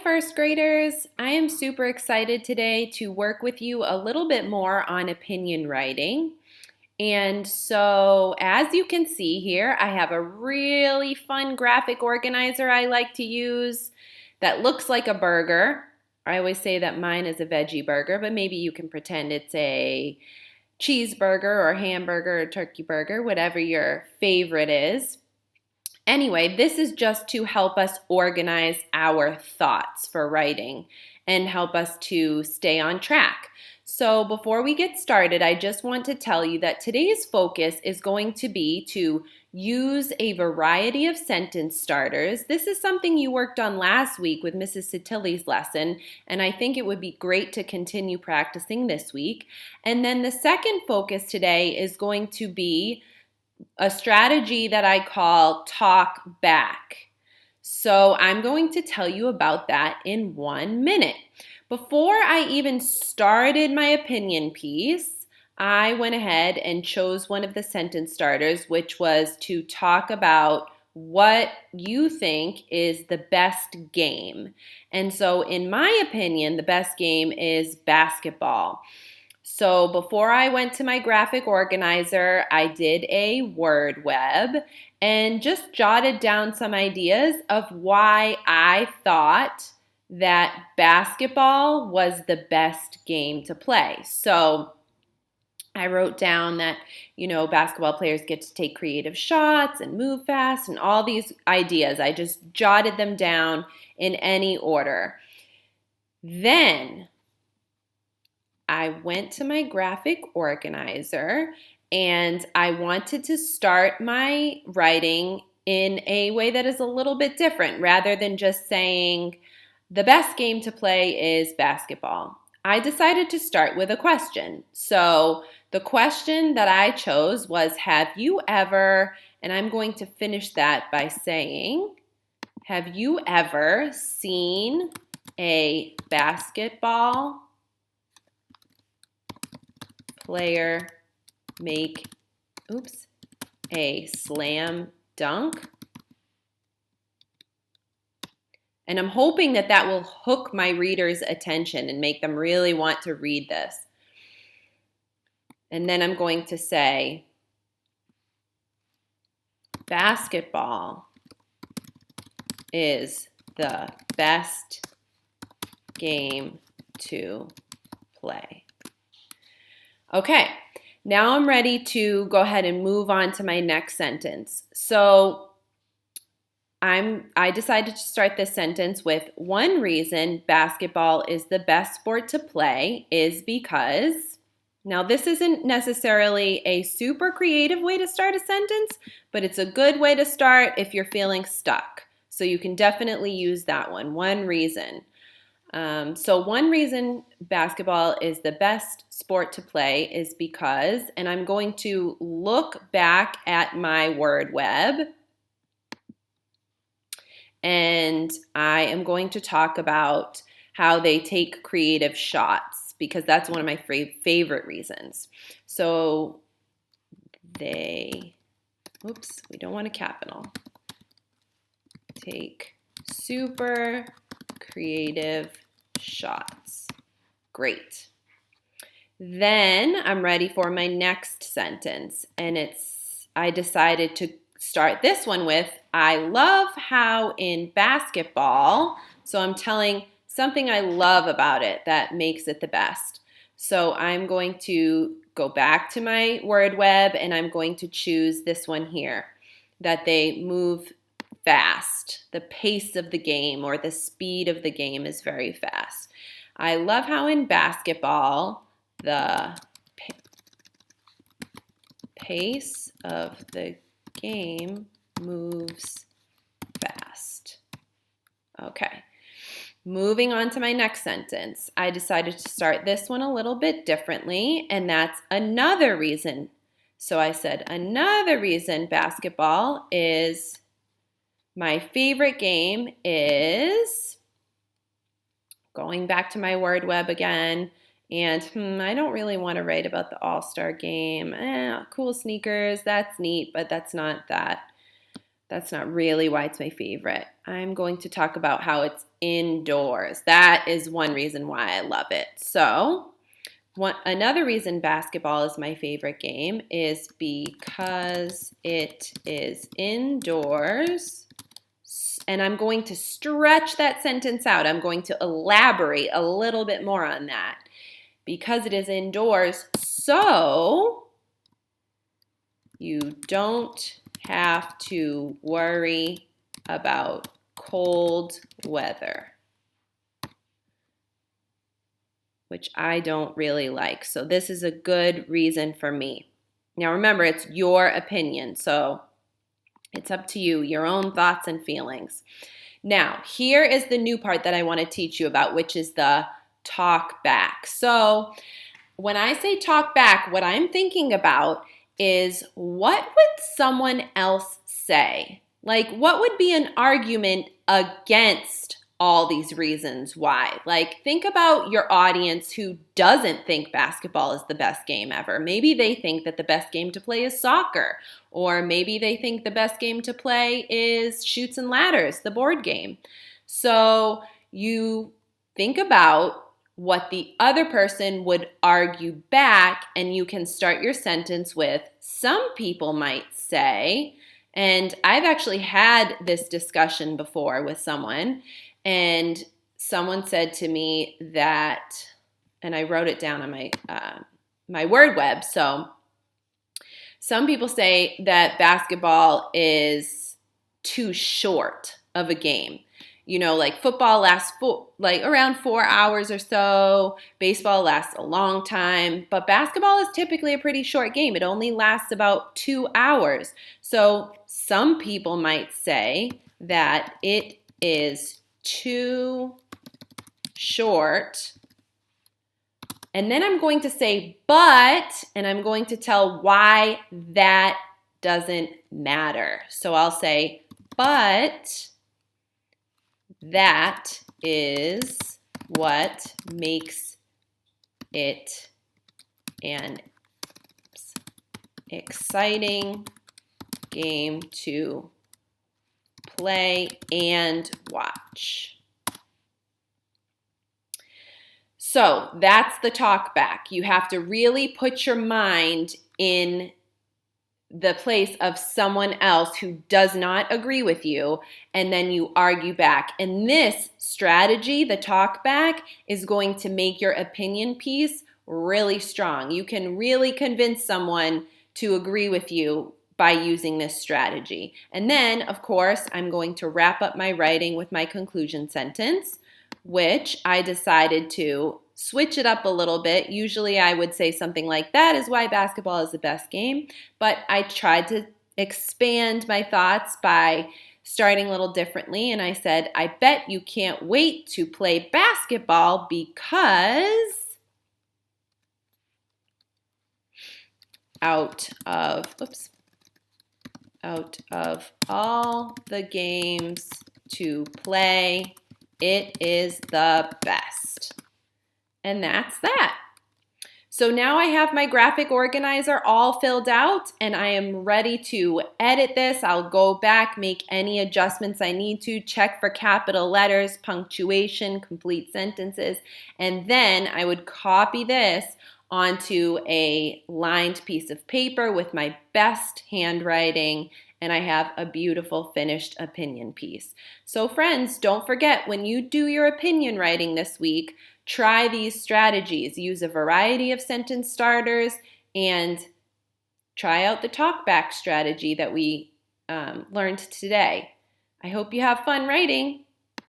first graders. I am super excited today to work with you a little bit more on opinion writing. And so, as you can see here, I have a really fun graphic organizer I like to use that looks like a burger. I always say that mine is a veggie burger, but maybe you can pretend it's a cheeseburger or hamburger or turkey burger, whatever your favorite is. Anyway, this is just to help us organize our thoughts for writing and help us to stay on track. So before we get started, I just want to tell you that today's focus is going to be to use a variety of sentence starters. This is something you worked on last week with Mrs. Satilli's lesson, and I think it would be great to continue practicing this week. And then the second focus today is going to be a strategy that I call talk back. So I'm going to tell you about that in 1 minute. Before I even started my opinion piece, I went ahead and chose one of the sentence starters, which was to talk about what you think is the best game. And so in my opinion, the best game is basketball. So before I went to my graphic organizer, I did a word web and just jotted down some ideas of why I thought that basketball was the best game to play. So I wrote down that, basketball players get to take creative shots and move fast and all these ideas. I just jotted them down in any order. Then I went to my graphic organizer and I wanted to start my writing in a way that is a little bit different rather than just saying the best game to play is basketball. I decided to start with a question. So the question that I chose was, have you ever, and I'm going to finish that by saying, have you ever seen a basketball player make a slam dunk? And I'm hoping that that will hook my readers' attention and make them really want to read this. And then I'm going to say, basketball is the best game to play. Okay, now I'm ready to go ahead and move on to my next sentence. So I decided to start this sentence with one reason basketball is the best sport to play is because. Now, this isn't necessarily a super creative way to start a sentence, but it's a good way to start if you're feeling stuck. So you can definitely use that one. One reason. So one reason basketball is the best sport to play is because, and I'm going to look back at my word web, and I am going to talk about how they take creative shots because that's one of my favorite reasons. So we don't want a capital. Take super creative shots. Great. Then I'm ready for my next sentence, and I decided to start this one with, I love how in basketball, so I'm telling something I love about it that makes it the best. So I'm going to go back to my word web and I'm going to choose this one here, that they move fast. The pace of the game or the speed of the game is very fast. I love how in basketball, the pace of the game moves fast. Okay. Moving on to my next sentence. I decided to start this one a little bit differently, and that's another reason. So I said, another reason basketball is my favorite game is, going back to my word web again, and I don't really want to write about the All-Star game. Cool sneakers, that's neat, but that's not that That's not really why it's my favorite. I'm going to talk about how it's indoors. That is one reason why I love it. So, another reason basketball is my favorite game is because it is indoors. And I'm going to stretch that sentence out. I'm going to elaborate a little bit more on that. Because it is indoors, so you don't have to worry about cold weather, which I don't really like. So this is a good reason for me. Now remember, it's your opinion, so it's up to you, your own thoughts and feelings. Now, here is the new part that I want to teach you about, which is the talk back. So when I say talk back, what I'm thinking about is what would someone else say? Like, what would be an argument against all these reasons why? Like, think about your audience who doesn't think basketball is the best game ever. Maybe they think that the best game to play is soccer, or maybe they think the best game to play is Chutes and Ladders, the board game. So you think about what the other person would argue back, and you can start your sentence with, some people might say, and I've actually had this discussion before with someone, and someone said to me that, and I wrote it down on my word web, so some people say that basketball is too short of a game. You know, like football lasts around 4 hours or so. Baseball lasts a long time. But basketball is typically a pretty short game. It only lasts about 2 hours. So some people might say that it is too short. And then I'm going to say but, and I'm going to tell why that doesn't matter. So I'll say, but that is what makes it an exciting game to play and watch. So that's the talk back. You have to really put your mind in the place of someone else who does not agree with you, and then you argue back. And this strategy, the talk back, is going to make your opinion piece really strong. You can really convince someone to agree with you by using this strategy. And then, of course, I'm going to wrap up my writing with my conclusion sentence, which I decided to switch it up a little bit. Usually I would say something like, that is why basketball is the best game. But I tried to expand my thoughts by starting a little differently. And I said, I bet you can't wait to play basketball because out of all the games to play, it is the best. And that's that. So now I have my graphic organizer all filled out, and I am ready to edit this. I'll go back, make any adjustments I need to, check for capital letters, punctuation, complete sentences, and then I would copy this onto a lined piece of paper with my best handwriting, and I have a beautiful finished opinion piece. So friends, don't forget, when you do your opinion writing this week, try these strategies. Use a variety of sentence starters and try out the talkback strategy that we learned today. I hope you have fun writing.